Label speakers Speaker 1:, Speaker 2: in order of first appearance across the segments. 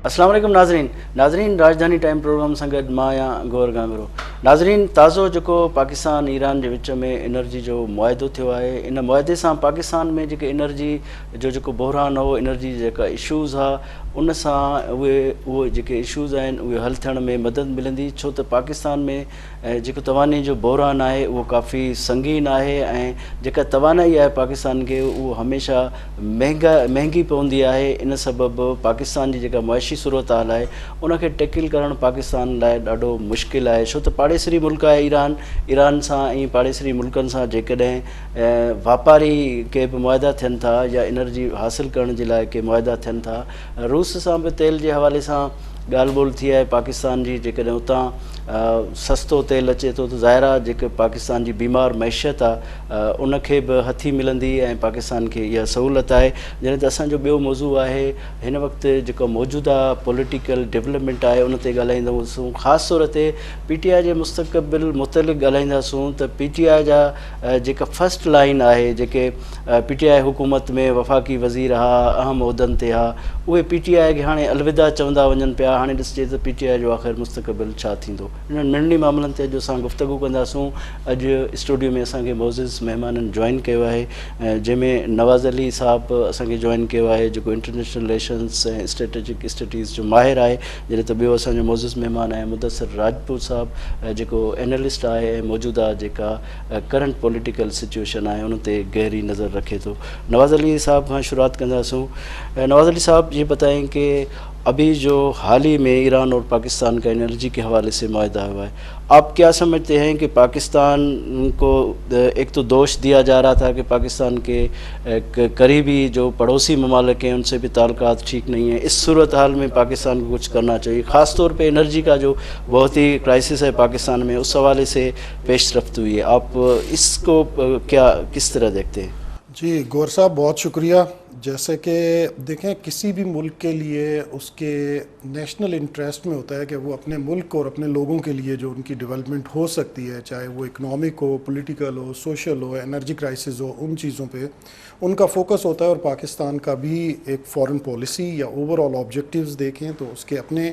Speaker 1: अस्सलाम वालेकुम नाज़रीन राजधानी टाइम प्रोग्राम सां गॾु मां आहियां गौर गांगरो। नाज़रीन, ताज़ो जेको पाकिस्तान ईरान जे विच में एनर्जी जो मुआहिदो थियो आहे, इन मुआहिदे सां पाकिस्तान में जेके एनर्जी जो जेको बहरान हो, एनर्जी जी जेका इशूज़ हा, उन सां उहे जेके इशूज़ आहिनि उहे हल थियण में मदद मिलंदी। छो त पाकिस्तान में जेको तवानी जो बहरान आहे उहो काफ़ी संगीन आहे ऐं जेका तवानाई आहे पाकिस्तान खे उहो हमेशह महांगी पवंदी आहे। इन सबबि पाकिस्तान जी जेका मुआशी सूरत हाल आहे उनखे टैकल करणु पाकिस्तान लाइ ॾाढो मुश्किल आहे। छो त पाड़ेसरी मुल्क आहे ईरान सां ऐं पाड़ेसरी मुल्कनि सां जेकॾहिं वापारी के बि मुआदा थियनि था या एनर्जी हासिलु करण जे लाइ के मुआदा थियनि था, रूस सां बि तेल जे हवाले सां ॻाल्हि ॿोल थी आहे पाकिस्तान जी। जेकॾहिं उतां सस्तो तेल अचे थो त ज़ाहिर आहे जेके पाकिस्तान जी बीमार मैशियत आहे उनखे बि हथी मिलंदी ऐं पाकिस्तान खे इहा सहूलियत आहे। जॾहिं त असांजो ॿियो मौज़ू आहे हिन वक़्तु जेको मौजूदा पॉलिटिकल डेवलपमेंट आहे उन ते ॻाल्हाईंदासूं। ख़ासि तौर ते PTI जे मुस्तक़बिल मुतलिक़ ॻाल्हाईंदासूं त PTI जा जेका फस्ट लाइन आहे, जेके PTI हुकूमत में वफ़ाक़ी वज़ीर हा, अहम उहिदनि ते हा, उहे PTI खे हाणे अलविदा चवंदा वञनि पिया। हाणे ॾिसजे त PTI जो आख़िर मुस्तक़बिल छा थींदो, इन्हनि नंढनि मामलनि ते अॼु असां गुफ़्तगू कंदासूं। अॼु स्टूडियो में असांखे मोज़िज़ महिमाननि जॉइन कयो आहे, जंहिंमें नवाज़ अली साहबु असांखे जॉइन कयो आहे, जेको इंटरनेशनल रिलेशन्स ऐं स्ट्रेटेजिक स्टडीज़ जो माहिर आहे। जॾहिं त ॿियो असांजो मोज़िज़ महिमान आहे मुदस्सिर राजपूत साहबु, जेको एनालिस्ट आहे ऐं मौजूदा जेका करंट पॉलिटिकल सिचुएशन आहे उन ते गहरी नज़र रखे थो। नवाज़ अली साहब खां शुरुआत कंदासूं। नवाज़ अली साहब ये बताएं कि अभी जो हाल ही में ईरान और पाकिस्तान का एनर्जी के हवाले से मुआहदा हुआ है, आप क्या समझते हैं कि पाकिस्तान को एक तो दोष दिया जा रहा था कि पाकिस्तान के करीबी जो पड़ोसी ममालिक हैं उनसे भी ताल्लुकात ठीक नहीं है, इस सूरत हाल में पाकिस्तान को कुछ करना चाहिए, ख़ास तौर पे एनर्जी का जो बहुत ही क्राइसिस है पाकिस्तान में, उस हवाले से पेश रफ्त हुई है, आप इसको क्या किस तरह देखते हैं?
Speaker 2: जी गौर साहब, बहुत शुक्रिया। जैसे कि देखें, किसी भी मुल्क के लिए उसके नेशनल इंटरेस्ट में होता है कि वो अपने मुल्क और अपने लोगों के लिए जो उनकी डेवलपमेंट हो सकती है, चाहे वो इकनॉमिक हो, पॉलिटिकल हो, सोशल हो, एनर्जी क्राइसिस हो, उन चीज़ों पे उनका फोकस होता है। और पाकिस्तान का भी एक फॉरेन पॉलिसी या ओवरऑल ऑब्जेक्टिव्स देखें तो उसके अपने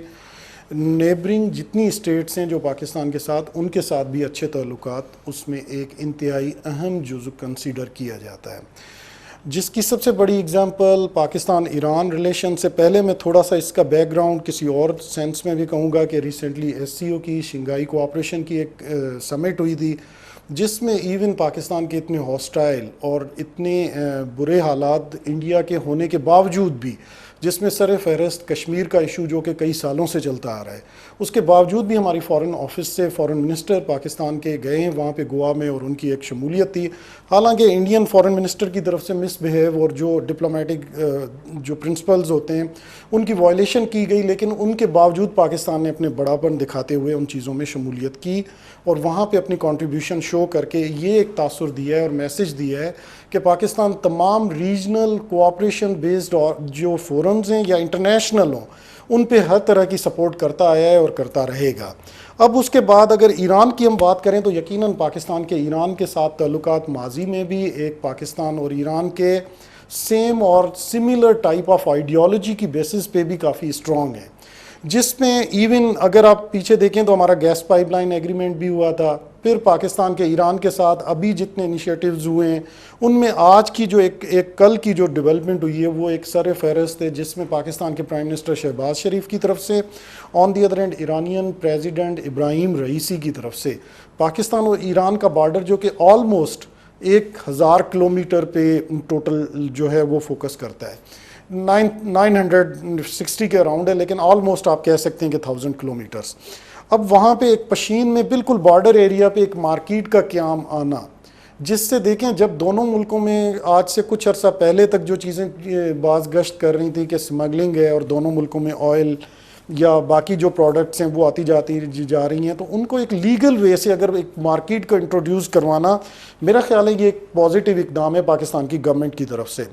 Speaker 2: नेबरिंग जितनी स्टेट्स हैं जो पाकिस्तान के साथ, उनके साथ भी अच्छे ताल्लुकात उसमें एक इंतहाई अहम जुज़ कंसीडर किया जाता है। जिसकी सबसे बड़ी एग्जांपल पाकिस्तान ईरान रिलेशन से पहले मैं थोड़ा सा इसका बैकग्राउंड किसी और सेंस में भी कहूँगा कि रिसेंटली SCO की शंघाई कोऑपरेशन की एक समिट हुई थी, जिसमें इवन पाकिस्तान के इतने हॉस्टाइल और इतने बुरे हालात इंडिया के होने के बावजूद भी, जिसमें सर फहरस्त कश्मीर का इशू जो कि कई सालों से चलता आ रहा है, उसके बावजूद भी हमारी फॉरेन ऑफिस से फॉरेन मिनिस्टर पाकिस्तान के गए हैं वहाँ पे गोवा में, और उनकी एक शमूलियत थी। हालांकि इंडियन फॉरेन मिनिस्टर की तरफ से मिसबिहेव और जो डिप्लोमेटिक जो प्रिंसिपल्स होते हैं उनकी वायलेशन की गई, लेकिन उनके बावजूद पाकिस्तान ने अपने बड़ापन दिखाते हुए उन चीज़ों में शमूलियत की और वहाँ पे अपनी कंट्रीब्यूशन शो करके ये एक तासुर दिया है और मैसेज दिया है कि पाकिस्तान तमाम रीजनल कोऑपरेशन बेस्ड जो फोरम्स हैं या इंटरनेशनल हों उन पे हर तरह की सपोर्ट करता आया है और करता रहेगा। अब उसके बाद अगर ईरान की हम बात करें तो यकीनन पाकिस्तान के ईरान के साथ ताल्लुकात माजी में भी एक पाकिस्तान और ईरान के सेम और सिमिलर टाइप ऑफ आइडियोलॉजी की बेसिस पे भी काफ़ी स्ट्रॉन्ग है, जिसमें इवन अगर आप पीछे देखें तो हमारा गैस पाइपलाइन एग्रीमेंट भी हुआ था। फिर पाकिस्तान के ईरान के साथ अभी जितने इनिशिएटिव्स हुए हैं उनमें आज की जो एक कल की जो डेवलपमेंट हुई है वो एक सर फहरस्त है, जिसमें पाकिस्तान के प्राइम मिनिस्टर शहबाज शरीफ की तरफ से, on the other end Iranian president Ebrahim Raisi की तरफ से पाकिस्तान और ईरान का बॉर्डर जो कि ऑलमोस्ट 1000 किलोमीटर पे टोटल जो है वो फोकस करता है, 960 के अराउंड है, लेकिन ऑलमोस्ट आप कह सकते हैं कि 1000 किलोमीटर्स। अब वहाँ पे एक पशीन में बिल्कुल बॉर्डर एरिया पे एक मार्केट का क़याम आना, जिससे देखें जब दोनों मुल्कों में आज से कुछ अर्सा पहले तक जो चीज़ें बाज़ गश्त कर रही थी कि स्मगलिंग है और दोनों मुल्कों में ऑयल या बाकी जो प्रोडक्ट्स हैं वो आती जाती जा रही हैं, तो उनको एक लीगल वे से अगर एक मार्केट को इंट्रोड्यूस करवाना, मेरा ख्याल है ये एक पॉजिटिव इकदाम है पाकिस्तान की गवर्नमेंट की तरफ से।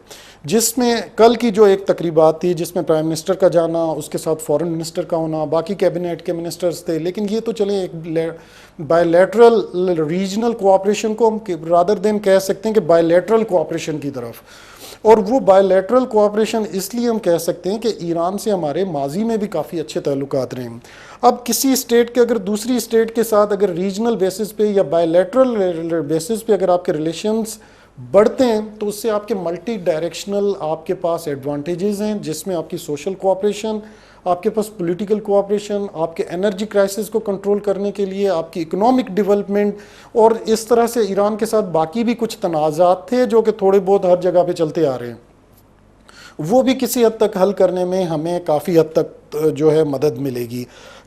Speaker 2: जिसमें कल की जो एक तकरीबात थी जिसमें प्राइम मिनिस्टर का जाना, उसके साथ फॉरेन मिनिस्टर का होना, बाकी कैबिनेट के मिनिस्टर्स थे, लेकिन ये तो चले एक बायलैटरल रीजनल कोऑपरेशन को हम रादर देन कह सकते हैं कि बायलैटरल कोऑपरेशन की तरफ اور وہ بائیلیٹرل کوآپریشن اس لیے ہم کہہ سکتے ہیں کہ ایران سے ہمارے ماضی میں بھی کافی اچھے تعلقات رہے ہیں. اب کسی اسٹیٹ کے اگر دوسری اسٹیٹ کے ساتھ اگر ریجنل بیسس پہ یا بائیلیٹرل بیسس پہ اگر آپ کے ریلیشنز بڑھتے ہیں تو اس سے آپ کے ملٹی ڈائریکشنل آپ کے پاس ایڈوانٹیجز ہیں, جس میں آپ کی سوشل کوآپریشن, آپ کے پاس پولیٹیکل کوآپریشن, آپ کے انرجی کرائسس کو کنٹرول کرنے کے لیے آپ کی اکنامک ڈیولپمنٹ, اور اس طرح سے ایران کے ساتھ باقی بھی کچھ تنازعات تھے جو کہ تھوڑے بہت ہر جگہ پہ چلتے آ رہے ہیں, وہ بھی کسی حد تک حل کرنے میں ہمیں کافی حد تک جو ہے مدد ملے گی.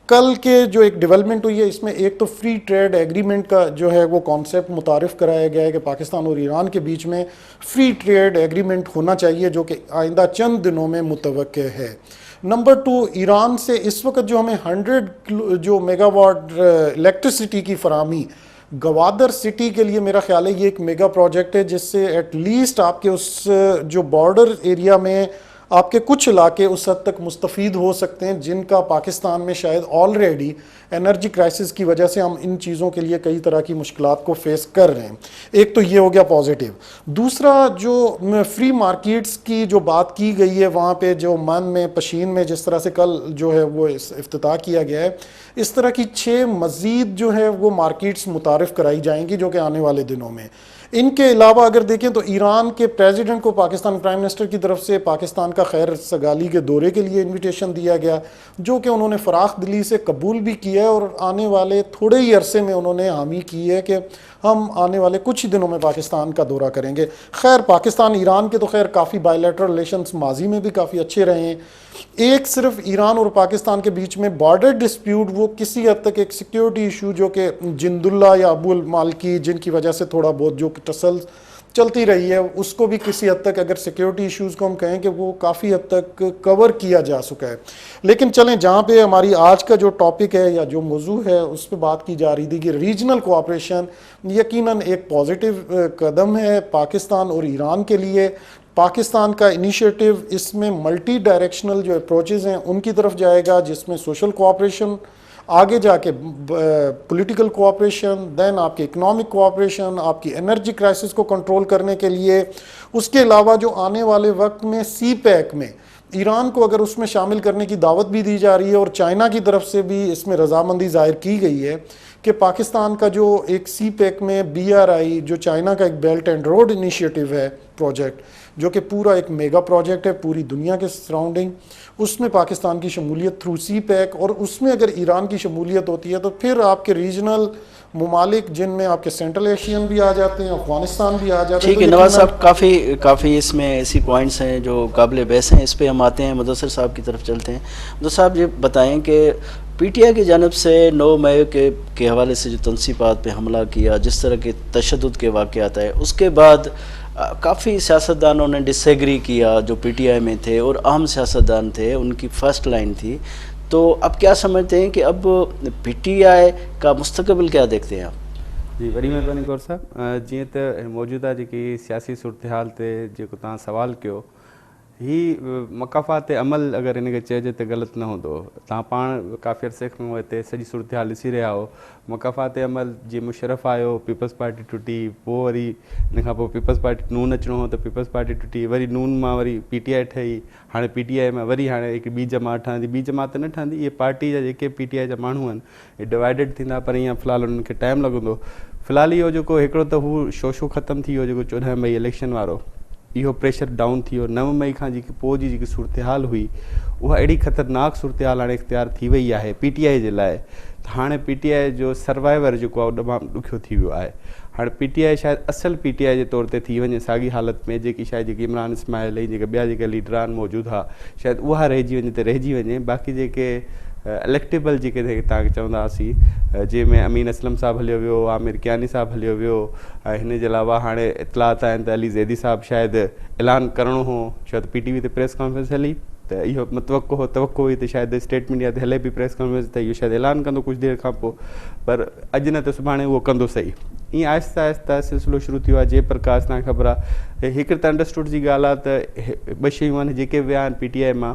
Speaker 2: کل کے جو ایک ڈیولپمنٹ ہوئی ہے اس میں ایک تو فری ٹریڈ ایگریمنٹ کا جو ہے وہ کانسیپٹ متعارف کرایا گیا ہے کہ پاکستان اور ایران کے بیچ میں فری ٹریڈ ایگریمنٹ ہونا چاہیے, جو کہ آئندہ چند دنوں میں متوقع ہے. نمبر 2, ایران سے اس وقت جو ہمیں 100 جو میگا واٹ الیکٹرسٹی کی فراہمی گوادر سٹی کے لیے, میرا خیال ہے یہ ایک میگا پروجیکٹ ہے جس سے ایٹ لیسٹ آپ کے اس جو بارڈر ایریا میں آپ کے کچھ علاقے اس حد تک مستفید ہو سکتے ہیں جن کا پاکستان میں شاید آلریڈی انرجی کرائسس کی وجہ سے ہم ان چیزوں کے لیے کئی طرح کی مشکلات کو فیس کر رہے ہیں. ایک تو یہ ہو گیا پازیٹیو. دوسرا, جو فری مارکیٹس کی جو بات کی گئی ہے وہاں پہ جو من میں پشین میں جس طرح سے کل جو ہے وہ افتتاح کیا گیا ہے, اس طرح کی 6 مزید جو ہے وہ مارکیٹس متعارف کرائی جائیں گی جو کہ آنے والے دنوں میں. ان کے علاوہ اگر دیکھیں تو ایران کے پریزیڈنٹ کو پاکستان پرائم منسٹر کی طرف سے پاکستان کا خیر سگالی کے دورے کے لیے انویٹیشن دیا گیا, جو کہ انہوں نے فراخ دلی سے قبول بھی کیا ہے, اور آنے والے تھوڑے ہی عرصے میں انہوں نے حامی کی ہے کہ ہم آنے والے کچھ ہی دنوں میں پاکستان کا دورہ کریں گے. خیر پاکستان ایران کے تو خیر کافی بائیلیٹرل ریلیشنز ماضی میں بھی کافی اچھے رہے ہیں. ایک صرف ایران اور پاکستان کے بیچ میں بارڈر ڈسپیوٹ وہ کسی حد تک ایک سیکیورٹی ایشو جو کہ جند اللہ یا ابو المالکی جن کی وجہ سے تھوڑا بہت جو ٹسل چلتی رہی ہے, اس کو بھی کسی حد تک اگر سیکیورٹی ایشوز کو ہم کہیں کہ وہ کافی حد تک کور کیا جا چکا ہے. لیکن چلیں جہاں پہ ہماری آج کا جو ٹاپک ہے یا جو موضوع ہے اس پہ بات کی جا رہی تھی کہ ریجنل کوآپریشن یقیناً ایک پازیٹیو قدم ہے پاکستان اور ایران کے لیے. پاکستان کا انیشیٹو اس میں ملٹی ڈائریکشنل جو اپروچز ہیں ان کی طرف جائے گا, جس میں سوشل کوآپریشن, آگے جا کے پولیٹیکل کوآپریشن, دین آپ کے اکنامک کوآپریشن, آپ کی انرجی کرائسس کو کنٹرول کرنے کے لیے. اس کے علاوہ جو آنے والے وقت میں سی پیک میں ایران کو اگر اس میں شامل کرنے کی دعوت بھی دی جا رہی ہے, اور چائنا کی طرف سے بھی اس میں رضامندی ظاہر کی گئی ہے کہ پاکستان کا جو ایک سی پیک میں BRI جو چائنا کا ایک بیلٹ اینڈ روڈ انیشیٹو ہے پروجیکٹ, جو کہ پورا ایک میگا پروجیکٹ ہے پوری دنیا کے سراؤنڈنگ, اس میں پاکستان کی شمولیت تھرو سی پیک, اور اس میں اگر ایران کی شمولیت ہوتی ہے تو پھر آپ کے ریجنل ممالک جن میں آپ کے سینٹرل ایشین بھی آ جاتے ہیں, افغانستان بھی آ جاتے ہیں.
Speaker 1: ٹھیک ہے نواز صاحب, کافی اس میں ایسی پوائنٹس ہیں جو قابل بحث ہیں, اس پہ ہم آتے ہیں. مدثر صاحب کی طرف چلتے ہیں. مدثر صاحب یہ بتائیں کہ PTI کی جانب سے 9 مئی کے حوالے سے جو تنصیبات پہ حملہ کیا, جس طرح کے تشدد کے واقعات آئے, اس کے بعد کافی سیاستدانوں نے ڈس ایگری کیا جو PTI میں تھے اور اہم سیاستدان تھے, ان کی فرسٹ لائن تھی. تو اب کیا سمجھتے ہیں کہ اب PTI کا مستقبل کیا دیکھتے ہیں آپ؟
Speaker 3: جی وڈی مہربانی گور صاحب. جی تو موجودہ جی سیاسی صورتحال سے جو سوال کیو, ہی مقافات عمل اگر ان کے چیجے تو غلط نہ ہوندو. تا پان کافی عرصے میں اتنے سجی صورتحال ڈسی رہا ہو. مقافات عمل جی مشرف آयो, پیپلز پارٹی ٹوٹی, پو وری ان پو پیپلز پارٹی نون اچنو ہو تو پیپلز پارٹی ٹوٹی, وری نون میں وری PTI ٹھئی, ہاں PTI میں وری ہاں ایک بی جماعت ٹھہندی. بی جماعت نہ ٹھہندی, یہ پارٹی جا جے PTI جا مانو ہیں یہ ڈیوائیڈڈ تھیندا, پر یہ فی الحال ان کے ٹائم لگندو. فی الحال یہ جو ایکڑو تو وہ شو ختم تھی, جو 14 مئی الیکشن وارو یہ پریشر ڈاؤن تھی. 9 مئی کا جی پو جی صورتحال ہوئی وہ ایڈی خطرناک صورتحال ہاں اختیار تھی وئی ہے PTI کے لیے. ہاں PTI جو سروائیور جو تمام ڈکھیو تھی ویو ہے. ہاں PTI شاید اصل PTI کے طور تے تھی وجے ساگی حالت میں جی شاید جی عمران اسماعیل جی بیا جی لیڈران موجود ہا شاید وہ رہجی وجے تو رہجی وجے. باقی جے الیکٹیبل جی چوندا سی جی میں امین اسلم صاحب ہلیو ویو, عامر کیانی صاحب ہلیو ویو, ان کے علاوہ ہاں اطلاعات آئیں تو علی زیدی صاحب شاید اعلان کرنو ہو, شاید PTV تے پریس کانفرنس ہلی تو یہ توقع ہوئی تو شاید اسٹیٹمنٹ یا ہلے بھی پریس کانفرنس تو یہ شاید اعلان کندو کچھ دیر کا پو, پر اج نہ تو صبح وہ کندو صحیح. یہ آہستہ آہستہ سلسلو شروع تھو ہے. جے پرکاش تاں خبر ہے ایک تو انڈرسٹوڈ جی گال ہے تو 2 شیوں جے ویا PTI میں.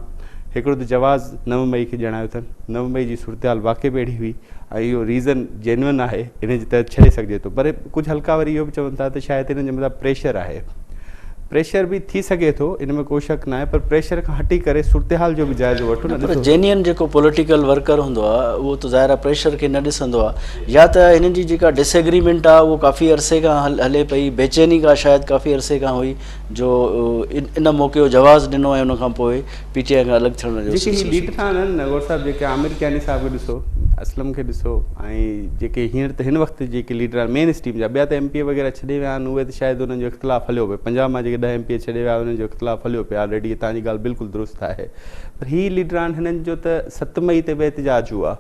Speaker 3: ایکڑو تو جواز 9 مئی کے جنایا تھن. 9 مئی کی صورتحال واقعی بیڑی ہوئی, یہ ریزن جینون ہے ان تحت چھڑے سکے تو, پر کچھ ہلکا وری یہ بھی چون تھا تو شاید ان مطلب پریشر ہے. प्रेशर भी थी सघे थो, इन में कोई शक न आहे, पर प्रेशर खां हटी करे सूरतहाल जो बि जाइज़ो वठो न।
Speaker 1: पर जेन्युइन जेको पॉलिटिकल वर्कर हूंदो आहे उहो त ज़ाहिर आहे प्रेशर खे न ॾिसंदो आहे, या त हिननि जी जेका डिसएग्रीमेंट आहे उहो काफ़ी अरसे खां हले पई, बेचैनी का शायदि काफ़ी अरसे खां हुई, जो इन मौक़े जो जवाज़ ॾिनो ऐं उन खां पोइ पीटीआई खां अलॻि थियण जो
Speaker 3: जेके लीडर आहिनि न गौर साहिब, जेके आमिर कियानी साहिब खे ॾिसो, असलम खे ॾिसो, ऐं जेके हींअर त हिन वक़्तु जेके लीडर आहिनि मेन स्ट्रीम जा, ॿिया त एमपी वग़ैरह छॾे विया आहिनि, उहे त शायदि उन्हनि जो इख़्तिलाफ़ हलियो पियो, पंजाब मां जेके 10 एमपी छॾे विया उन्हनि जो इख़्तिलाफ़ हलियो पियो ऑलरेडी, तव्हांजी ॻाल्हि बिल्कुलु दुरुस्त आहे। पर ही लीडर आहिनि, हिननि जो त 7 मई ते बि एहतिजाज हुआ,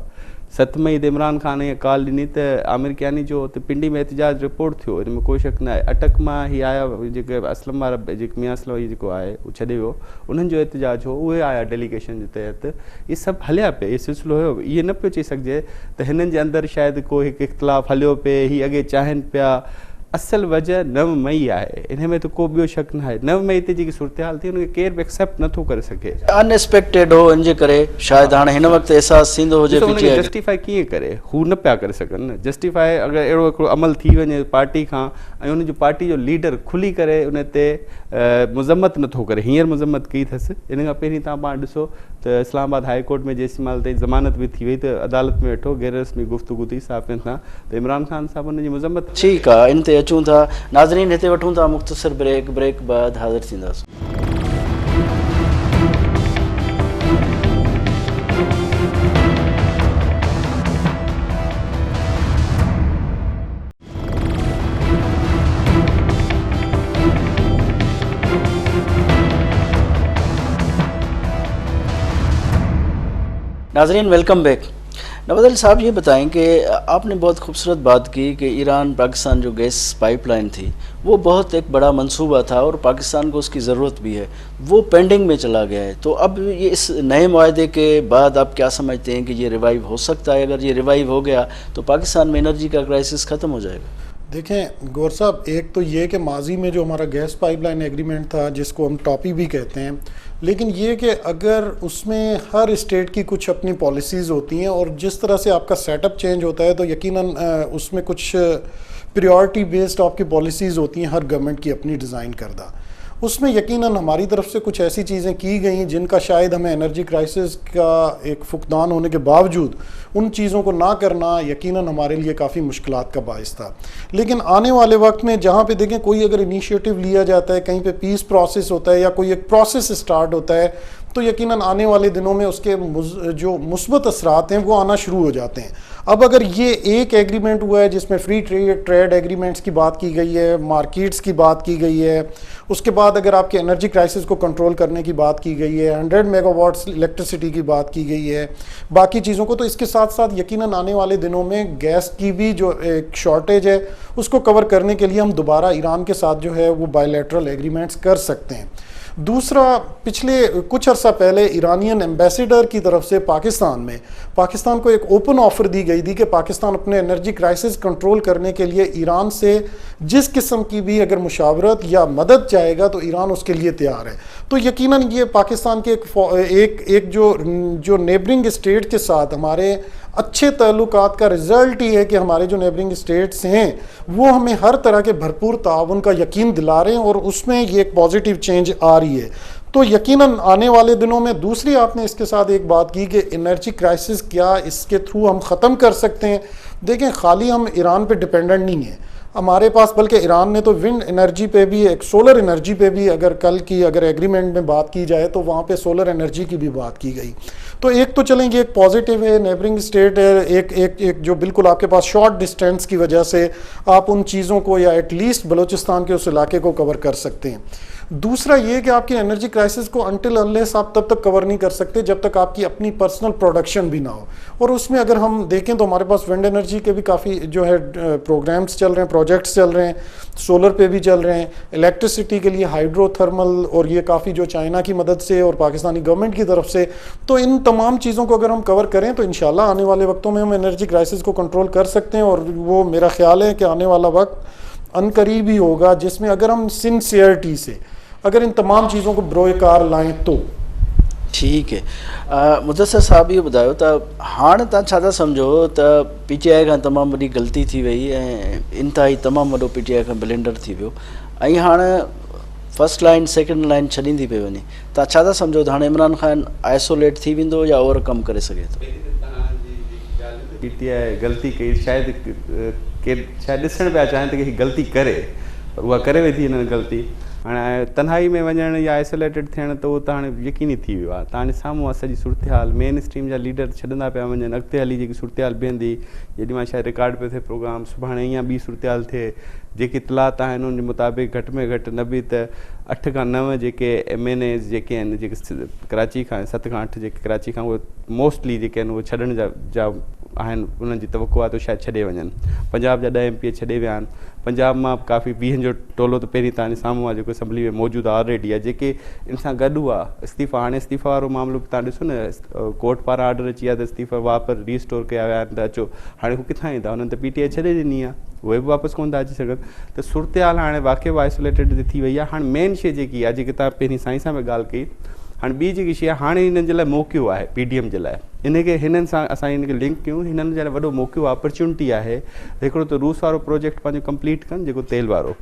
Speaker 3: 7 मई ते इमरान ख़ान खे कॉल ॾिनी त आमिर कियानी जो हुते पिंडी में एहतिजाज रिपोर्ट थियो, हिन में कोई शक न आहे। अटक मां ही आया, जेके असलम वारा, जेके मियां असलम जेको आहे उहो छॾे वियो, उन्हनि जो एहतिजाज हो, उहे आया डेलीगेशन जे तहत, इहे सभु हलिया पिया, इहो सिलसिलो हुयो। इहे न पियो चई सघिजे त हिननि जे अंदरि शायदि को हिकु इख़्तिलाफ़ हलियो पिए, ही अॻे चाहिनि पिया। असल वजह 9 मई आहे, इन में त को ॿियो शक न आहे। 9 मई ते जेकी सूरतहाल थी उनखे केरु बि एक्सेप्ट नथो करे सघे,
Speaker 1: अनएक्सपेक्टेड हो, इन जे करे शायदि हाणे हिन वक़्तु एहसासु थींदो हुजे पीटीआई
Speaker 3: जस्टिफाई कीअं करे, हू न पिया करे सघनि न जस्टिफाई। अगरि अहिड़ो हिकिड़ो अमल थी वञे पार्टी खां, ऐं उनजो पार्टी जो लीडर खुली करे उन ते मज़म्मत नथो करे, हींअर मज़म्मत कई अथसि, इन खां पहिरीं तव्हां पाण ॾिसो त इस्लामाबाद हाई कोर्ट में जेसीं ताईं ज़मानत बि थी वई त अदालत में वेठो गैर रस्मी गुफ़्तगू थी साफ़ियनि सां, त इमरान ख़ान साहिब उनजी मज़म्मत।
Speaker 1: ठीकु आहे, इन ते अचूं था। नाज़रीन, हिते वठूं था मुख़्तसर ब्रेक बाद हाज़िर थींदासीं। नाज़रीन, वेलकम बैक। नवाज़ अली साहब, ये बताएं कि आपने बहुत खूबसूरत बात की कि ईरान पाकिस्तान जो गैस पाइपलाइन थी वो बहुत एक बड़ा मंसूबा था और पाकिस्तान को उसकी ज़रूरत भी है, वो पेंडिंग में चला गया है। तो अब ये इस नए मुआहदे के बाद आप क्या समझते हैं कि ये रिवाइव हो सकता है? अगर ये रिवाइव हो गया तो पाकिस्तान में एनर्जी का क्राइसिस ख़त्म हो जाएगा?
Speaker 2: देखें गौर साहब, एक तो ये कि माजी में जो हमारा गैस पाइपलाइन एग्रीमेंट था, जिसको हम टॉपी भी कहते हैं, लेकिन ये कि अगर उसमें हर स्टेट की कुछ अपनी पॉलिसीज़ होती हैं और जिस तरह से आपका सेटअप चेंज होता है तो यकीनन उसमें कुछ प्रायोरिटी बेस्ड आपकी पॉलिसीज़ होती हैं, हर गवर्नमेंट की अपनी डिज़ाइन करदा। उसमें यकीनन हमारी तरफ से कुछ ऐसी चीज़ें की गई जिनका शायद हमें एनर्जी क्राइसिस का एक फुकदान होने के बावजूद उन चीज़ों को ना करना यकीनन हमारे लिए काफ़ी मुश्किलात का बाइस था। लेकिन आने वाले वक्त में जहाँ पे देखें कोई अगर इनिशिएटिव लिया जाता है, कहीं पे पीस प्रोसेस होता है या कोई एक प्रोसेस स्टार्ट होता है, तो यकीनन आने वाले दिनों में उसके जो मुस्बत असरात हैं वो आना शुरू हो जाते हैं। अब अगर ये एक एग्रीमेंट हुआ है जिसमें फ्री ट्रेड एग्रीमेंट्स की बात की गई है, मार्केट्स की बात की गई है, उसके बाद अगर आपके एनर्जी क्राइसिस को कंट्रोल करने की बात की गई है, 100 मेगावाट्स इलेक्ट्रिसिटी की बात की गई है, बाकी चीज़ों को, तो इसके साथ साथ यकीनन आने वाले दिनों में गैस की भी जो एक शॉर्टेज है उसको कवर करने के लिए हम दोबारा ईरान के साथ जो है वो बायलैटरल एग्रीमेंट्स कर सकते हैं। दूसरा, पिछले कुछ अर्सा पहले ईरानियन एम्बेसडर की तरफ से पाकिस्तान को एक ओपन ऑफ़र दी गई थी कि पाकिस्तान अपने एनर्जी क्राइसिस कंट्रोल करने के लिए ईरान से जिस किस्म की भी अगर मुशावरत या मदद चाहेगा तो ईरान उसके लिए तैयार है। तो यकीनन ये पाकिस्तान के एक जो नेबरिंग स्टेट के साथ हमारे अच्छे ताल्लुकात का रिज़ल्ट ही है कि हमारे जो नेबरिंग स्टेट्स हैं वो हमें हर तरह के भरपूर ताउन का यकीन दिला रहे हैं और उसमें ये एक पॉजिटिव चेंज आ रही है। तो यकीनन आने वाले दिनों में, दूसरी आपने इसके साथ एक बात की कि एनर्जी क्राइसिस क्या इसके थ्रू हम ख़त्म कर सकते हैं। देखें, खाली हम ईरान पे डिपेंडेंट नहीं है हमारे पास, बल्कि ईरान ने तो विंड एनर्जी पे भी, एक सोलर एनर्जी पे भी अगर एग्रीमेंट में बात की जाए तो वहाँ पे सोलर एनर्जी की भी बात की गई। तो एक तो चलेंगे, एक पॉजिटिव है, नेबरिंग स्टेट है, एक जो बिल्कुल आपके पास शॉर्ट डिस्टेंस की वजह से आप उन चीज़ों को या एटलीस्ट बलूचिस्तान के उस इलाके को कवर कर सकते हैं। दूसरा ये कि आपकी एनर्जी क्राइसिस को अनटिल अनलेस आप तब तक कवर नहीं कर सकते जब तक आपकी अपनी पर्सनल प्रोडक्शन भी ना हो। और उसमें अगर हम देखें तो हमारे पास विंड एनर्जी के भी काफ़ी जो है प्रोग्राम्स चल रहे हैं, प्रोजेक्ट्स चल रहे हैं, सोलर पे भी चल रहे हैं, इलेक्ट्रिसिटी के लिए हाइड्रो थर्मल, और ये काफ़ी जो चाइना की मदद से और पाकिस्तानी गवर्नमेंट की तरफ से। तो इन तमाम चीज़ों को अगर हम कवर करें तो इंशाल्लाह आने वाले वक्तों में हम एनर्जी क्राइसिस को कंट्रोल कर सकते हैं। और वो मेरा ख्याल है कि आने वाला वक्त अनकरीब ही होगा जिसमें अगर हम सिंसियरिटी से अगर इन तमाम चीज़ों को बरोकार लाएं तो
Speaker 1: ठीक है। मुदस्सिर साहब, ये ॿुधायो त हाणे तव्हां छा था सम्झो त पीटीआई खां तमामु वॾी ग़लती थी वई ऐं इंतिहाई तमामु वॾो पीटीआई खां ब्लेंडर थी वियो, ऐं हाणे फर्स्ट लाइन सेकंड लाइन छॾींदी पई वञे, तव्हां छा था सम्झो त हाणे इमरान ख़ान आइसोलेट थी वेंदो या ओवरकम करे सघे थो?
Speaker 3: PTI ग़लती कई, शायदि केरु शायदि ॾिसण पिया चाहिनि त की हीअ ग़लती करे, पर उहा करे वेठी हिननि ग़लती। हाणे तन्हाई में वञणु या आइसोलेटेड थियणु त उहो त हाणे यकीनी थी वियो आहे। तव्हांजे साम्हूं आहे सॼी सूरत हाल, मेन स्ट्रीम जा लीडर छॾंदा पिया वञनि, अॻिते हली जेकी सूरत हाल बीहंदी, जेॾी महिल शायदि रिकॉर्ड पियो थिए प्रोग्राम, सुभाणे ईअं ॿी सूरत हाल थिए, जेकी इतलात आहिनि उन जे मुताबिक़ घटि में घटि न बि त 8 खां 9 जेके MNAs जेके आहिनि, जेके कराची खां 7 खां 8 जेके कराची खां, उहे मोस्टली जेके आहिनि उहे छॾण जा आहिनि, उन्हनि जी तवक़ो आहे त शायदि छॾे वञनि। पंजाब जा 10 MP छॾे विया आहिनि। पंजाब मां काफ़ी 20 जो टोलो त पहिरीं तव्हांजे साम्हूं आहे, जेको असैम्बली में मौजूदु आहे ऑलरेडी आहे, जेके इन सां गॾु आहे। इस्तीफ़ा, हाणे इस्तीफ़ा वारो मामिलो बि तव्हां ॾिसो न, कोर्ट पारां ऑर्डर अची आहे त इस्तीफ़ा वापसि रीस्टोर कया विया आहिनि, त अचो। हाणे हू किथां ईंदा? हुननि त PTI छॾे ॾिनी आहे, उहे बि वापसि कोन था अची सघनि। त सूरत हाल हाणे वाक़ई आइसोलेटेड थी वई आहे। हाणे मेन शइ जेकी आहे, जेकी तव्हां पहिरीं साईं सां में ॻाल्हि कई, हाणे ॿी जेकी शइ आहे, हाणे हिननि जे लाइ मौक़ो आहे PDM जे लाइ, इनखे हिननि सां असां हिनखे लिंक कयूं। हिननि जे लाइ वॾो मौक़ो, अपॉर्चुनिटी आहे। हिकिड़ो त रूस वारो प्रोजेक्ट पंहिंजो कंप्लीट कनि, जेको तेल वारो,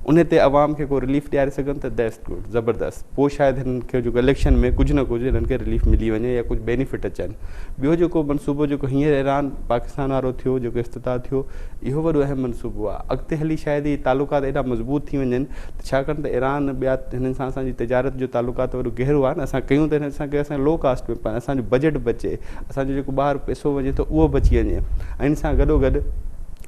Speaker 3: उन ते आवाम खे को रिलीफ ॾियारे सघनि त दैट्स गुड, ज़बरदस्त। पोइ शायदि हिननि खे जेको इलेक्शन में कुझु न कुझु हिननि खे रिलीफ मिली वञे या कुझु बेनिफिट अचनि। ॿियो जेको मनसूबो जेको हींअर ईरान पाकिस्तान वारो थियो, जेको इफ़्तिताह थियो, इहो वॾो अहम मनसूबो आहे। अॻिते हली शायदि इहे तालुकात एॾा मज़बूत थी वञनि, त छाकाणि त ईरान ॿिया हिननि सां असांजी तिजारत जो तालुकात वॾो गहरो आहे न। असां कयूं त असांखे असांखे लो कास्ट में, असांजो बजट बचे, असांजो जेको ॿाहिरि पैसो वञे थो उहो बची वञे। ऐं इन सां गॾोगॾु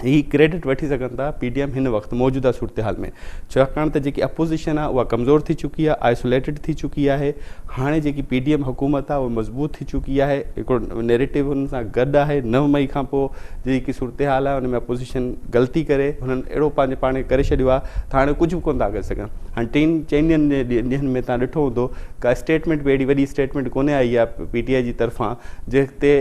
Speaker 3: ही क्रेडिट वठी सघनि था PDM हिन वक़्तु मौजूदा सूरत हाल में, छाकाणि त जेकी अपोज़िशन आहे उहा कमज़ोर थी चुकी आहे, आइसोलेटेड थी चुकी आहे। हाणे जेकी PDM हुकूमत आहे उहा मज़बूत थी चुकी आहे। हिकिड़ो नैरेटिव हुन सां गॾु आहे। 9 मई खां पोइ जेकी सूरत हाल आहे, हुन में अपोज़िशन ग़लती करे हुननि अहिड़ो पंहिंजे पाण खे करे छॾियो आहे त हाणे कुझु बि कोन था करे सघनि। हाणे 3 ॾींहंनि में तव्हां ॾिठो हूंदो, का स्टेटमेंट बि अहिड़ी वॾी स्टेटमेंट कोन्हे आई आहे PTI जी तरफ़ां जंहिं ते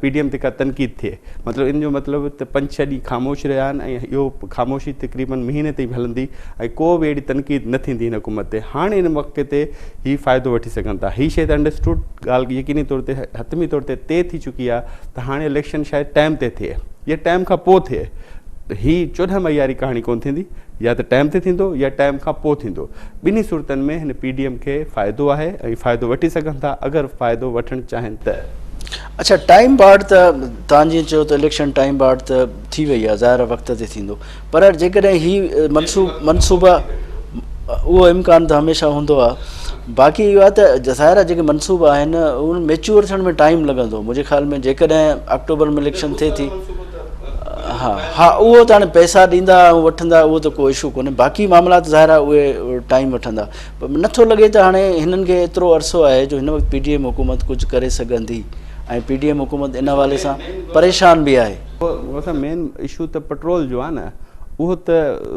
Speaker 3: PDM ते का तनक़ीद थिए। मतिलबु इन जो मतिलबु त 5-6 ॾींहं ख़ामोश रहिया आहिनि, ऐं इहो ख़ामोशी तक़रीबन महीने ताईं हलंदी, ऐं को बि अहिड़ी तनक़ीद न थींदी हिन हुकूमत ते। हाणे इन मौक़े ते हीउ फ़ाइदो वठी सघनि था। हीअ शइ त अंडरस्टूड ॻाल्हि यकीनी तौर ते हतमी तौर ते तइ थी चुकी आहे त हाणे इलेक्शन शायदि टाइम ते थिए या टाइम खां पोइ थिए। त हीअ 14 मई वारी कहाणी कोन थींदी, या त टाइम ते थींदो या टाइम खां पोइ थींदो। ॿिन्ही सूरतनि में हिन PDM खे फ़ाइदो आहे, ऐं फ़ाइदो वठी सघनि था अगरि फ़ाइदो वठणु चाहिनि त।
Speaker 1: अच्छा, टाइम बाड़ त तव्हां जीअं चयो त इलेक्शन टाइम बाड़ त थी वई आहे, ज़ाहिर वक़्त ते थींदो, पर जेकॾहिं हीअ मनसूबा, उहो इम्कान त हमेशह हूंदो आहे। बाक़ी इहो आहे त ज़ाहिर आहे जेके मनसूबा आहिनि उन मेच्योर थियण में टाइम लॻंदो। मुंहिंजे ख़्याल में जेकॾहिं अक्टूबर में इलेक्शन थिए थी, हा उहो त हाणे पैसा ॾींदा ऐं वठंदा, उहो त को इशू कोन्हे। बाक़ी मामलात ज़ाहिर आहे उहे टाइम वठंदा। पर नथो लॻे त हाणे हिननि खे एतिरो अरसो आहे जो हिन वक़्तु PDM हुकूमत कुझु करे सघंदी, ऐं PDM हुकूमत इन हवाले सां परेशान बि आहे।
Speaker 3: असां मेन इशू त पेट्रोल जो आहे न, उहो त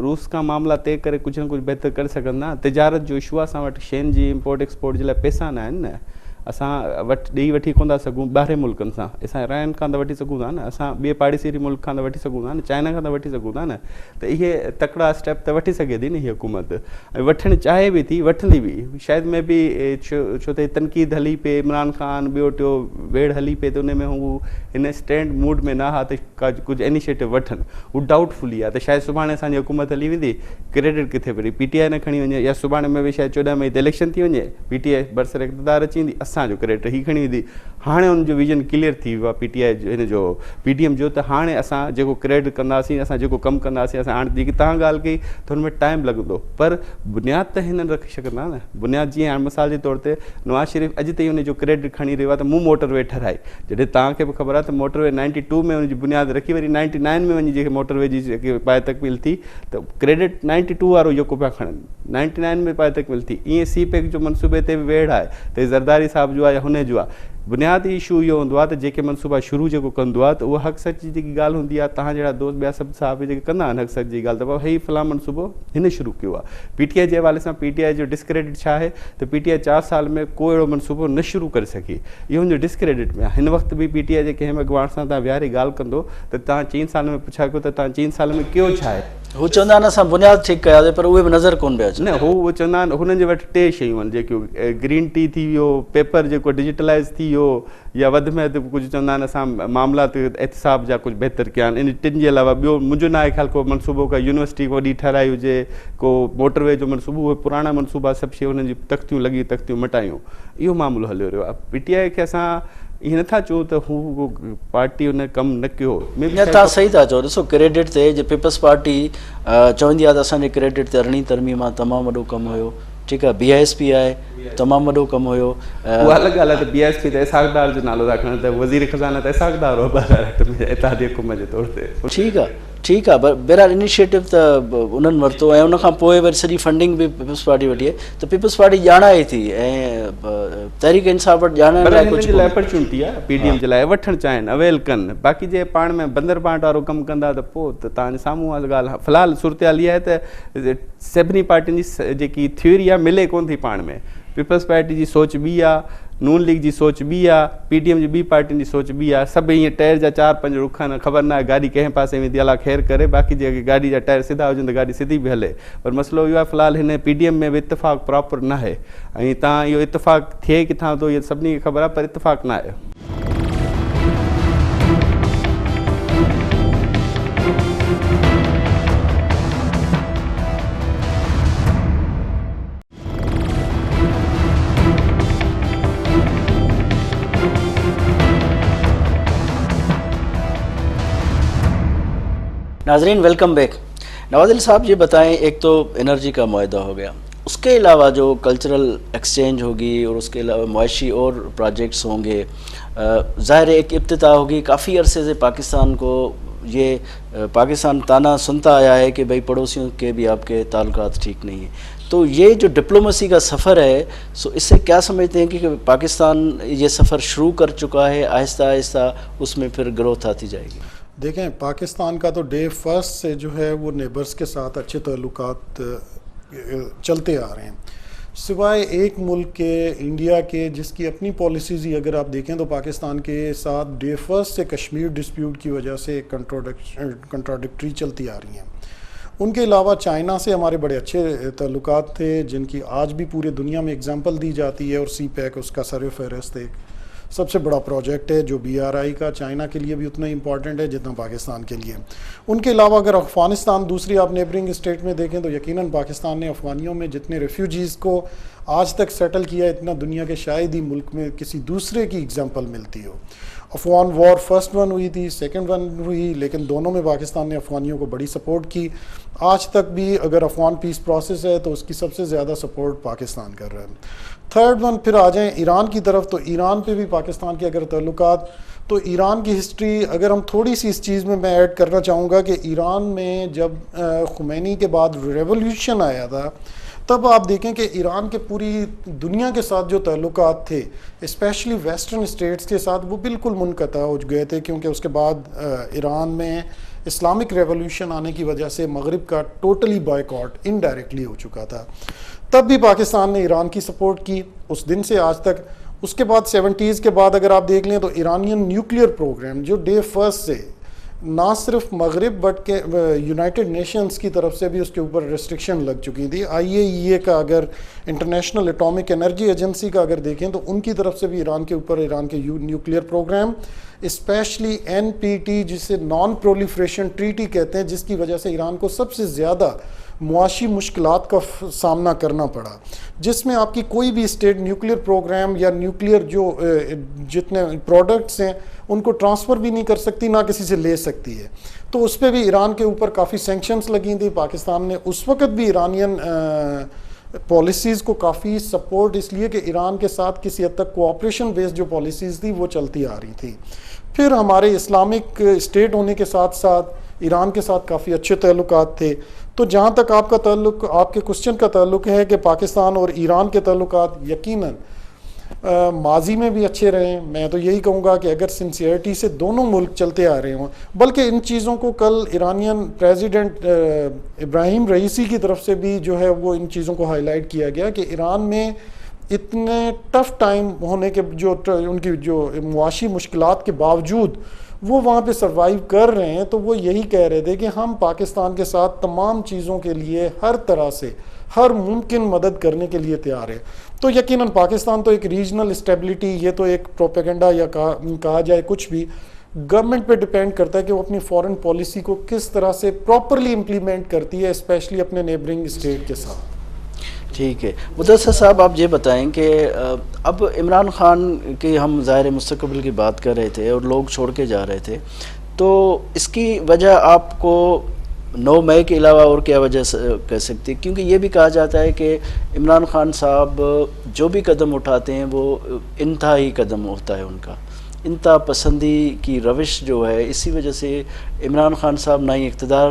Speaker 3: रूस खां मामला तइ करे कुझु न कुझु बहितर करे सघंदा। तिजारत जो इशू आहे, असां वटि शयुनि जी इम्पोर्ट एक्सपोर्ट जे लाइ पैसा न आहिनि न। असां ॾेई वठी कोन था सघूं ॿाहिरि मुल्कनि सां। असां ईरान खां त वठी सघूं था न, असां ॿिए पाड़ेसिरी मुल्क खां त वठी सघूं था न, चाइना खां त वठी सघूं था न। त इहे तकिड़ा स्टेप त वठी सघे थी न हीअ हुकूमत, ऐं वठणु चाहे बि थी, वठंदी बि शायदि में बि। छो त तनक़ीद हली पए, इमरान ख़ान ॿियो टियों वेड़ हली पए, त उन में हू हिन स्टैंड मूड में न हा त कुझु इनिशिएटिव वठनि। हू डाउटफुली आहे त शायदि सुभाणे असांजी हुकूमत हली वेंदी, क्रेडिट किथे वरी PTI न खणी वञे, या सुभाणे में बि शायदि 14 मई ते इलेक्शन थी वञे, PTI बरसर इक़्तिदार अची वेंदी, असांजो क्रेडिट हीअ खणी वेंदी। हाणे हुनजो विजन क्लियर थी वियो आहे PTI जो, हिन जो PDM जो, त हाणे असां जेको क्रेडिट कंदासीं, असां जेको कमु कंदासीं, असां हाणे जेकी तव्हां ॻाल्हि कई त हुन में टाइम लॻंदो, पर बुनियादु त हिननि रखी सघंदा न। बुनियादु जीअं हाणे मिसाल जे तौर ते नवाज़ शरीफ़ अॼु ताईं हुनजो क्रेडिट खणी रहियो आहे त मूं मोटरवे ठहाई, जॾहिं तव्हांखे बि ख़बर आहे त मोटरवे 92 में हुनजी बुनियादु रखी, वरी 99 में वञी जेके मोटरवे जी जेके पाए तकमील थी, त क्रेडिट 92 वारो जेको पिया खणनि, 99 में पाए तकमील थी। ईअं CPEC जो मनसूबे ते बि वेड़ आहे, त ज़रदारी साहिब जो आहे या हुन जो आहे। बुनियादी इशू इहो हूंदो आहे त जेके मनसूबा शुरू जेको कंदो आहे, त उहा हक़ सच जी जेकी ॻाल्हि हूंदी आहे, तव्हां जहिड़ा दोस्त ॿिया सभु साहिब जेके कंदा आहिनि हक़ सच जी ॻाल्हि, त भाऊ हीउ फलां मनसूबो हिन शुरू कयो आहे। PTI जे हवाले सां PTI जो डिस्क्रेडिट छा आहे त PTI 4 साल में को अहिड़ो मनसूबो न शुरू करे सघी, इहो हुनजो डिस्क्रेडिट में आहे। हिन वक़्तु बि PTI जे कंहिं अॻवान सां तव्हां विहारे ॻाल्हि कंदो त तव्हां 3 साल में पुछा कयो त तव्हां 3 साल में कयो छा आहे,
Speaker 1: हू चवंदा आहिनि असां बुनियाद ठीकु कयासीं पर उहे बि नज़र कोन पिया अचनि।
Speaker 3: न उहो चवंदा आहिनि हुननि जे वटि 3 शयूं आहिनि जेकियूं ग्रीन टी थी वियो, पेपर जेको डिजिटलाइज़ थी वियो, या वधि में वधि कुझु चवंदा आहिनि असां मामलात एहतिसाब जा कुझु बहितर कया आहिनि। इन 3 जे अलावा ॿियो मुंहिंजो न आहे ख़्यालु को मनसूबो का यूनिवर्सिटी वॾी ठाराई हुजे, को मोटरवे जो मनसूबो, उहे पुराणा मनसूबा सभु शइ हुननि जी तख़्तियूं लॻी तख़्तियूं मटायूं, इहो मामलो हलियो रहियो आहे। PTI खे असां ईअं नथा चऊं त हू पार्टी हुन कमु न कयो।
Speaker 1: न तव्हां सही था चओ। ॾिसो क्रेडिट ते जे पीपल्स पार्टी चवंदी आहे त असांजे क्रेडिट ते 18 तरमीम आहे तमामु वॾो कमु हुयो, ठीकु आहे। BISP आहे तमामु वॾो कमु हुयो।
Speaker 3: उहा अलॻि ॻाल्हि आहे त BISP त इसाक़दार जो नालो था खणनि, त वज़ीर ख़ज़ाना त इसाक़दार हो 2008 में इत्तेहादी हुकूमत जे तौर ते। ठीकु आहे
Speaker 1: ठीकु आहे, बहरहाल इनिशिएटिव त उन्हनि वरितो ऐं उनखां पोइ वरी सॼी फंडिंग बि पीपल्स पार्टी वठी आहे, त पीपल्स पार्टी ॼाणाए थी ऐं तहरीक इंसाफ़ वटि ॼाणण लाइ कुझु
Speaker 3: अपॉर्चुनिटी आहे PDM जे लाइ वठणु चाहिनि, अवेल कनि। बाक़ी जे पाण में बंदर बांट वारो कमु कंदा त पोइ त तव्हांजे साम्हूं वारी ॻाल्हि। फ़िलहालु सूरत इहा आहे त सभिनी पार्टियुनि जी जेकी थ्योरी आहे मिले कोन थी पाण में। पीपल्स पार्टी जी सोच ॿी आहे, नून लीग जी सोच ॿी आहे, PDM जी ॿी पार्टियुनि जी सोच ॿी आहे। सभु हीअं टायर जा 4-5 रुख आहिनि, ख़बर न आहे गाॾी कंहिं पासे वेंदी, अलाह ख़ैर करे। बाक़ी जेके गाॾी जा टायर सिधा हुजनि त गाॾी सिधी बि हले, पर मसइलो इहो आहे फ़िलहालु हिन PDM में बि इतफ़ाक़ प्रॉपर न आहे। ऐं तव्हां इहो इतफ़ाक़ थिए किथां थो इहो सभिनी खे ख़बर आहे, पर इतफ़ाक़ न आहे।
Speaker 1: नाजरीन वेलकम बैक। नवाज़िल साहब ये बताएं, एक तो एनर्जी का मुआहदा हो गया, उसके अलावा जो कल्चरल एक्सचेंज होगी और उसके अलावा मुआशी और प्रोजेक्ट्स होंगे, ज़ाहिर एक इब्तिदा होगी। काफ़ी अरसे से पाकिस्तान को ये पाकिस्तान ताना सुनता आया है कि भाई पड़ोसियों के भी आपके ताल्लुकात ठीक नहीं है। तो ये जो डिप्लोमेसी का सफ़र है, सो इससे क्या समझते हैं कि पाकिस्तान ये सफ़र शुरू कर चुका है, आहिस्ता आहिस्ता उसमें फिर ग्रोथ आती जाएगी?
Speaker 2: देखें, पाकिस्तान का तो डे फर्स्ट से जो है वो नेबर्स के साथ अच्छे ताल्लुकात चलते आ रहे हैं, सिवाय एक मुल्क के, इंडिया के, जिसकी अपनी पॉलिसीज़ ही अगर आप देखें तो पाकिस्तान के साथ डे फर्स्ट से कश्मीर डिस्प्यूट की वजह से कंट्राडिक्टरी चलती आ रही हैं। उनके अलावा चाइना से हमारे बड़े अच्छे ताल्लुकात थे, जिनकी आज भी पूरे दुनिया में एग्जांपल दी जाती है, और CPEC उसका सरफ़हरिस्त एक सबसे बड़ा प्रोजेक्ट है जो BRI का चाइना के लिए भी उतना ही इम्पॉर्टेंट है जितना पाकिस्तान के लिए। उनके अलावा अगर अफ़गानिस्तान दूसरी आप नेबरिंग स्टेट में देखें तो यकीनन पाकिस्तान ने अफ़गानियों में जितने रेफ्यूजीज़ को आज तक सेटल किया, इतना दुनिया के शायद ही मुल्क में किसी दूसरे की एग्जांपल मिलती हो। अफ़गान वॉर फर्स्ट वन हुई थी, सेकंड वन हुई, लेकिन दोनों में पाकिस्तान ने अफ़गानियों को बड़ी सपोर्ट की। आज तक भी अगर अफ़गान पीस प्रोसेस है तो उसकी सबसे ज़्यादा सपोर्ट पाकिस्तान कर रहा है। थर्ड वन फिर आ जाएं ईरान की तरफ, तो ईरान पे भी पाकिस्तान के अगर ताल्लुकात, तो ईरान की हिस्ट्री अगर हम थोड़ी सी इस चीज़ में मैं ऐड करना चाहूँगा कि ईरान में जब खुमैनी के बाद रेवोल्यूशन आया था, तब आप देखें कि ईरान के पूरी दुनिया के साथ जो ताल्लुकात थे, स्पेशली वेस्टर्न स्टेट्स के साथ, वो बिल्कुल मुनक़ता हो गए थे, क्योंकि उसके बाद ईरान में इस्लामिक रेवोल्यूशन आने की वजह से मगरिब का टोटली बॉयकॉट इनडायरेक्टली हो चुका था। तब भी पाकिस्तान ने ईरान की सपोर्ट की उस दिन से आज तक। उसके बाद 70s के बाद अगर आप देख लें तो ईरानियन न्यूक्लियर प्रोग्राम जो डे फर्स्ट से ना सिर्फ मगरिब बट के यूनाइटेड नेशंस की तरफ से भी उसके ऊपर रेस्ट्रिक्शन लग चुकी थी। IAEA का अगर इंटरनेशनल एटॉमिक एनर्जी एजेंसी का अगर देखें तो उनकी तरफ से भी ईरान के ऊपर ईरान के न्यूक्लियर प्रोग्राम, स्पेशली NPT जिसे नॉन प्रोलिफरेशन ट्रीटी कहते हैं, जिसकी वजह से ईरान को सबसे ज़्यादा मुआशी मुश्किलात का सामना करना पड़ा, जिसमें आपकी कोई भी स्टेट न्यूक्लियर प्रोग्राम या न्यूक्लियर जो जितने प्रोडक्ट्स हैं उनको ट्रांसफ़र भी नहीं कर सकती, ना किसी से ले सकती है। तो उस पर भी ईरान के ऊपर काफ़ी सैंक्शंस लगी थी। पाकिस्तान ने उस वक़्त भी ईरानियन पॉलिसीज़ को काफ़ी सपोर्ट, इसलिए कि ईरान के साथ किसी हद तक कोऑपरेशन बेस्ड जो पॉलिसीज़ थी वो चलती आ रही थी। फिर हमारे इस्लामिक स्टेट होने के साथ साथ ईरान के साथ काफ़ी अच्छे ताल्लुकात थे। तो जहाँ तक आपका ताल्लुक, आपके क्वेश्चन का ताल्लुक है कि पाकिस्तान और ईरान के ताल्लुकात यकीनन माजी में भी अच्छे रहे। मैं तो यही कहूँगा कि अगर सिंसियरिटी से दोनों मुल्क चलते आ रहे हों, बल्कि इन चीज़ों को कल ईरानियन प्रेसिडेंट इब्राहिम रईसी की तरफ से भी जो है वो इन चीज़ों को हाईलाइट किया गया कि ईरान में इतने टफ़ टाइम होने के जो उनकी जो मुआशी मुश्किलात के बावजूद وہ وہاں پہ سروائیو کر رہے ہیں، تو وہ یہی کہہ رہے تھے کہ ہم پاکستان کے ساتھ تمام چیزوں کے لیے ہر طرح سے ہر ممکن مدد کرنے کے لیے تیار ہے. تو یقیناً پاکستان تو ایک ریجنل اسٹیبلٹی، یہ تو ایک پروپیگنڈا یا کہا جائے کچھ بھی، گورنمنٹ پہ ڈپینڈ کرتا ہے کہ وہ اپنی فارن پالیسی کو کس طرح سے پراپرلی امپلیمنٹ کرتی ہے، اسپیشلی اپنے نیبرنگ اسٹیٹ کے ساتھ.
Speaker 1: ٹھیک ہے. مدثر صاحب آپ یہ بتائیں کہ اب عمران خان کی ہم ظاہر مستقبل کی بات کر رہے تھے اور لوگ چھوڑ کے جا رہے تھے، تو اس کی وجہ آپ کو 9 مئی کے علاوہ اور کیا وجہ کہہ سکتے؟ کیونکہ یہ بھی کہا جاتا ہے کہ عمران خان صاحب جو بھی قدم اٹھاتے ہیں وہ انتہائی قدم ہوتا ہے ان کا، انتہا پسندی کی روش جو ہے، اسی وجہ سے عمران خان صاحب نہ ہی اقتدار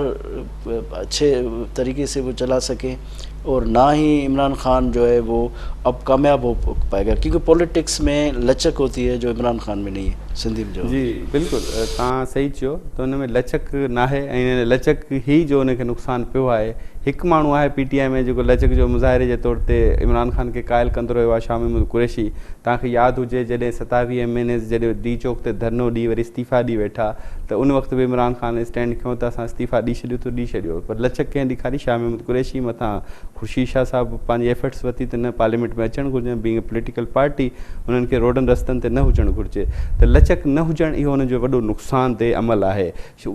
Speaker 1: اچھے طریقے سے وہ چلا سکے اور نہ ہی عمران خان جو ہے وہ اب کامیاب ہو پائے گا، کیونکہ پولیٹکس میں لچک ہوتی ہے جو عمران خان میں نہیں ہے. سندیپ جو
Speaker 3: جی بالکل تव्हां सही चयो त हुन में लचक नाहे ऐं लचक ई जो हुनखे नुक़सानु पियो आहे. हिकु माण्हू आहे PTI में जेको लचक जो मुज़ाहिरे जे तौर ते इमरान ख़ान खे क़ाइल कंदो रहियो आहे, शाह महमूद कुरैशी. तव्हांखे यादि हुजे जॾहिं 27 MNAs जॾहिं डी चौक ते धरनो ॾेई वरी इस्तीफ़ा ॾेई वेठा, त उन वक़्तु बि इमरान ख़ान स्टैंड खयों त असां इस्तीफ़ा ॾेई छॾियो त ॾेई छॾियो. पर लचक कंहिं ॾेखारी? शाह महमूद कुरैशी मथां ख़ुर्शीद शाह साहिबु पंहिंजी एफर्ट्स वरिती त न पार्लियामेंट में अचणु घुरिजे, बीइंग ए पॉलिटिकल पार्टी उन्हनि खे रोडनि रस्तनि ते न हुजणु घुरिजे. त लचक न हुजणु इहो हुनजो वॾो नुक़सान ते अमल आहे.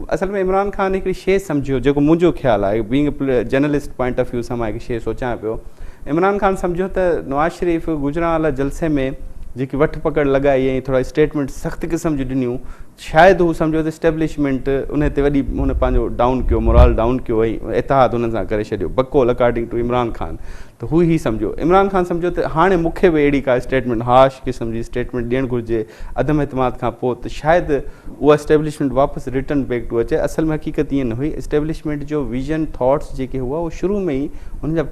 Speaker 3: असल में इमरान ख़ान हिकिड़ी शइ सम्झियो, जेको मुंहिंजो ख़्यालु आहे, being a journalist point of view सां मां हिकु शइ सोचां पियो. इमरान ख़ान सम्झो त नवाज़ शरीफ़ गुजराल जलसे में जेकी वठ पकड़ लॻाई ऐं थोरा स्टेटमेंट सख़्त क़िस्म जूं ॾिनियूं, शायदि हू सम्झो त इस्टेब्लिशमेंट उन ते वॾी हुन पंहिंजो डाउन कयो, मोराल डाउन कयो ऐं इतिहाद हुननि सां करे छॾियो, बकोल अकॉर्डिंग टू इमरान ख़ान. त हू ई सम्झो इमरान ख़ान सम्झो त हाणे मूंखे बि अहिड़ी का स्टेटमेंट हाश क़िस्म जी स्टेटमेंट ॾियणु घुरिजे अदम एतमाद खां पोइ, त शायदि उहा इस्टेब्लिशमेंट वापसि रिटर्न बैक टू अचे. असल में हक़ीक़त ईअं न हुई. इस्टेब्लिशमेंट जो विजन थॉट्स जेके हुआ उहो शुरू में ई हुनजा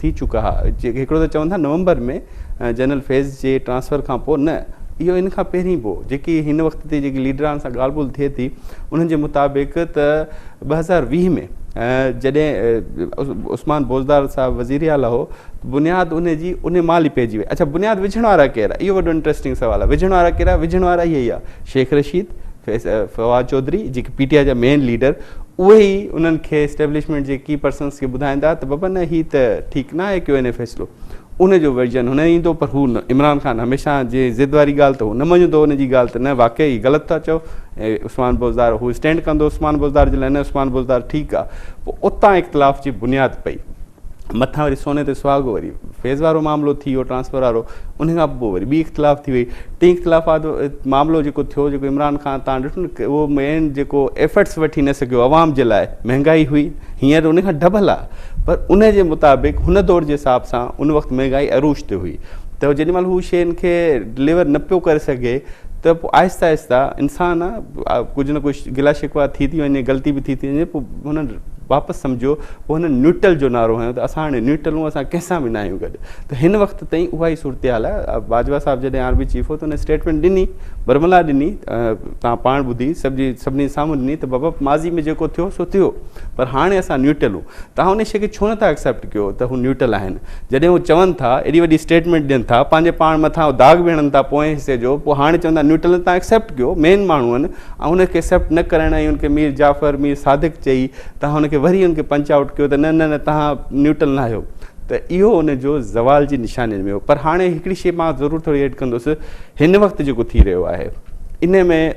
Speaker 3: थी चुका हुआ. जेके हिकिड़ो त चवनि था नवंबर में जनरल फैज़ जे ट्रांसफर खां पोइ, न इहो इन खां पहिरीं पोइ जेकी हिन वक़्त ते जेकी लीडरान सां ॻाल्हि ॿोल थिए थी उन्हनि जे मुताबिक़ त 2020 में जॾहिं उस्मान बोज़दार साहिबु वज़ीर आला हो, बुनियादु उन माल ई पइजी वई. अच्छा, बुनियादु विझण वारा केरु आहे? इहो वॾो इंट्रस्टिंग सुवालु आहे. विझण वारा कहिड़ा? विझण वारा इहे ई आहे शेख रशीद, फवाद चौधरी, जेके PTI जा मेन लीडर, उहे ई उन्हनि खे इस्टेब्लिशमेंट जे की पर्सन्स खे ॿुधाईंदा त बाबा न हीअ त ठीकु न आहे कयो इन फ़ैसिलो. उनजो वर्जन हुन ईंदो, पर हू न, इमरान ख़ान हमेशह जे ज़िद वारी ॻाल्हि त हू न मञंदो उनजी ॻाल्हि, त न वाक़ई ग़लति था चओ. ऐं उस्मान बोज़दार हू स्टैंड कंदो उस्मान बोज़दार जे लाइ, न उस्मान बोज़दार ठीकु आहे. पोइ उतां इख़्तिलाफ़ जी बुनियादु पई. मथां वरी सोने ते सुहागो, वरी फैज़ वारो मामिलो थी वियो ट्रांसफर वारो, उन खां पोइ वरी ॿी इख़्तिलाफ़ थी वई. टी इख़्तिलाफ़ मामिलो जेको थियो, जेको इमरान ख़ान तव्हां ॾिठो न, उहो मेन जेको एफर्ट्स वठी न सघियो अवाम जे लाइ, महांगाई हुई, हींअर उन खां डबल आहे. पर उन जे मुताबिक़ हुन दौर जे हिसाब सां उन वक़्तु महांगाई अरूज ते हुई, त जेॾीमहिल हू शयुनि खे डिलीवर न पियो करे सघे, त पोइ आहिस्ता आहिस्ता इंसान आहे कुझु न कुझु गिला शिकवा थी वञे, ग़लती बि थी वञे, पोइ हुननि वापसि सम्झो पोइ हुन न्यूट्रल जो नारो हयो त असां हाणे न्यूट्रल आहियूं, असां कंहिंसां बि न आहियूं गॾु. त हिन वक़्तु ताईं उहा ई सूरत हाल आहे. बाजवा साहिबु जॾहिं RB चीफ हो त हुन स्टेटमेंट ॾिनी, बरमला ॾिनी, तव्हां पाण ॿुधी, सभिनी साम्हूं ॾिनी त बाबा माज़ी में जेको थियो सो थियो, पर हाणे असां न्यूट्रल आहियूं. तव्हां हुन शइ खे छो नथा एक्सेप्ट कयो त हू न्यूट्रल आहिनि? जॾहिं हू चवनि था, एॾी वॾी स्टेटमेंट ॾियनि था, पंहिंजे पाण मथां दाग़ बि हणनि था पोएं हिसे जो, पोइ हाणे चवंदा न्यूट्रल, तव्हां एक्सेप्ट कयो, मेन माण्हू आहिनि, ऐं हुनखे एक्सेप्ट न करण ऐं हुनखे मीर जाफ़र, मीर सादिक चई, तव्हां हुनखे वरी हुनखे पंच आउट कयो त न न न तव्हां न्यूट्रल न आहियो. त इहो उनजो ज़वाल जी निशानी में हो. पर हाणे हिकिड़ी शइ मां ज़रूरु थोरी एड कंदुसि, हिन वक़्तु जेको थी रहियो आहे इन में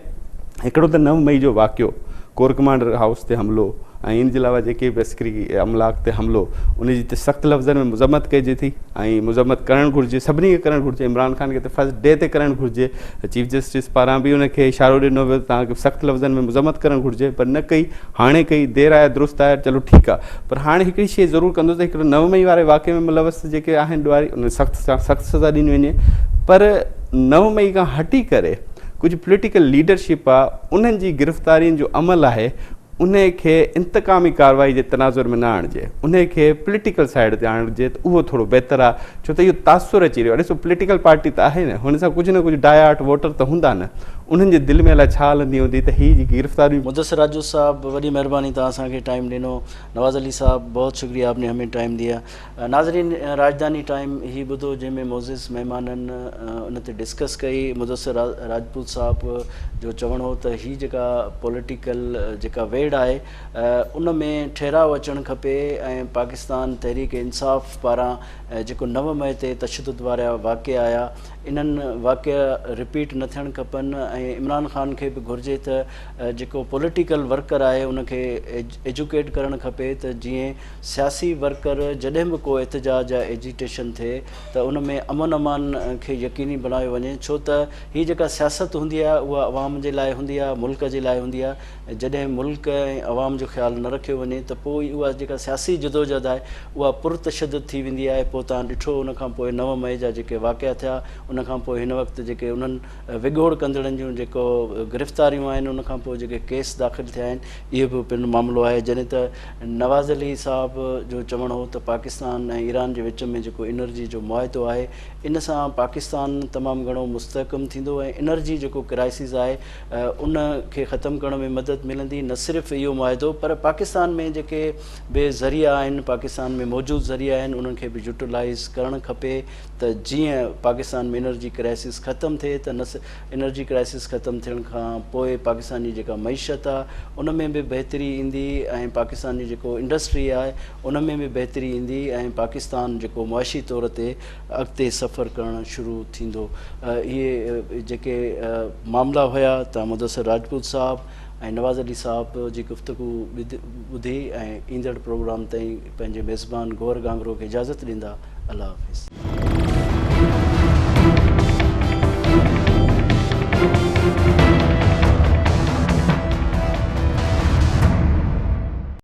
Speaker 3: हिकिड़ो त 9 मई जो वाक़ियो, कोर कमांडर हाउस ते हमिलो, ऐं इन जे अलावा जेके बि अस्करी अमलाक ते हमिलो, उनजी त सख़्तु लफ़्ज़नि में मुज़म्मत कजे थी, ऐं मुज़म्मत करणु घुरिजे, सभिनी खे करणु घुरिजे. इमरान ख़ान खे त फर्स्ट डे ते करणु घुरिजे. चीफ जस्टिस पारां बि उनखे इशारो ॾिनो वियो तव्हांखे सख़्तु लफ़्ज़नि में मुज़म्मत करणु घुरिजे, पर न कई. हाणे कई, देरि आहे दुरुस्त आहे, चलो ठीकु आहे. पर हाणे हिकिड़ी शइ ज़रूरु कंदो त हिकिड़ो 9 मई वारे वाक़े में मुलवस जेके आहिनि ॾुआरी, उन सख़्तु सज़ा ॾिनी वञे. पर 9 मई खां हटी करे कुझु पॉलिटिकल लीडरशिप आहे, उन्हनि जी गिरफ़्तारियुनि जो अमल आहे, उन खे इंतकामी कार्रवाई जे तनाज़ुर में न आणिजे, उन खे पॉलिटिकल साइड ते आणिजे, त उहो थोरो बहितरु आहे. छो त इहो तासुर अची रहियो आहे. ॾिसो, पॉलिटिकल पार्टी त आहे न, हुन सां कुझु न कुझु डायाट वोटर त हूंदा न, उन्हनि जे दिलि में अलाए छा हलंदी हूंदी त हीअ जेकी गिरफ़्तारियूं।
Speaker 1: मुदस्सिर राजू साहब वॾी महिरबानी तव्हां असांखे टाइम ॾिनो। नवाज़ अली साहब बहुत शुक्रिया, आपने हमें टाइम दिया। नाज़रीन, राजधानी टाइम ही ॿुधो जंहिंमें मोज़िज़ महिमाननि उन ते डिस्कस कई। मुदस्सिर राजपूत साहब जो चवणु हो त हीअ जेका पॉलिटिकल जेका वेड़ आहे उन में ठहिराउ अचणु खपे ऐं पाकिस्तान तहरीक इंसाफ़ पारां जेको 9 मई ते तशदुद वारा वाक़िआ आया, इन्हनि वाक़िआ रिपीट न थियणु खपनि ऐं इमरान ख़ान खे बि घुरिजे त जेको पॉलिटिकल वर्कर आहे उनखे एजुकेट करणु खपे त जीअं सियासी वर्कर जॾहिं बि को एहतजाज या एजिटेशन थिए त उन में अमन अमान खे यकीनी बणायो वञे, छो त हीअ जेका सियासत हूंदी आहे उहा अवाम जे लाइ हूंदी आहे, मुल्क जे लाइ हूंदी आहे। जॾहिं मुल्क ऐं अवाम जो ख़्यालु न रखियो वञे त पोइ उहा जेका सियासी जदोजहद आहे उहा पुरतशदुद थी वेंदी आहे। पोइ तव्हां ॾिठो उन खां पोइ 9 मई जा जेके वाक़िआ थिया, उन खां पोइ हिन वक़्तु जेके उन्हनि विगोड़ कंदड़नि जूं जेको गिरफ़्तारियूं आहिनि, उन खां पोइ जेके केस दाख़िल थिया आहिनि, इहो बि पिणु मामिलो आहे। जॾहिं त नवाज़ अली साहब जो चवणु हो त पाकिस्तान ऐं ईरान जे विच में जेको एनर्जी जो मुआहिदो आहे, इन सां पाकिस्तान तमामु घणो मुस्तहकम थींदो ऐं एनर्जी जेको क्राइसिस आहे उन खे ख़तमु करण में मदद मिलंदी। न सिर्फ़ु इहो मुआहिदो, पर पाकिस्तान में जेके बे ज़रिया आहिनि, पाकिस्तान में मौजूदु ज़रिया आहिनि, उन्हनि खे बि यूटिलाइज़ करणु खपे त जीअं पाकिस्तान में एनर्जी क्राइसिस ख़तमु थिए त एनर्जी क्राइसिस ख़तमु थियण खां पोइ पाकिस्तान जी जेका मईशत आहे उन में बि बहितरी ईंदी ऐं पाकिस्तान जी जेको इंडस्ट्री आहे उन में बि बहितरी ईंदी ऐं पाकिस्तान जेको मुआशी तौर ते अॻिते सफ़र करणु शुरू थींदो। इहे जेके मामला हुया त मुदस्सिर राजपूत साहब ऐं नवाज़ अली साहब जी गुफ़्तगू ॿुधी ऐं ईंदड़ प्रोग्राम ताईं पंहिंजे मेज़बान गौर गांगरो खे इजाज़त ॾींदा। अल्लाह हाफ़िज़।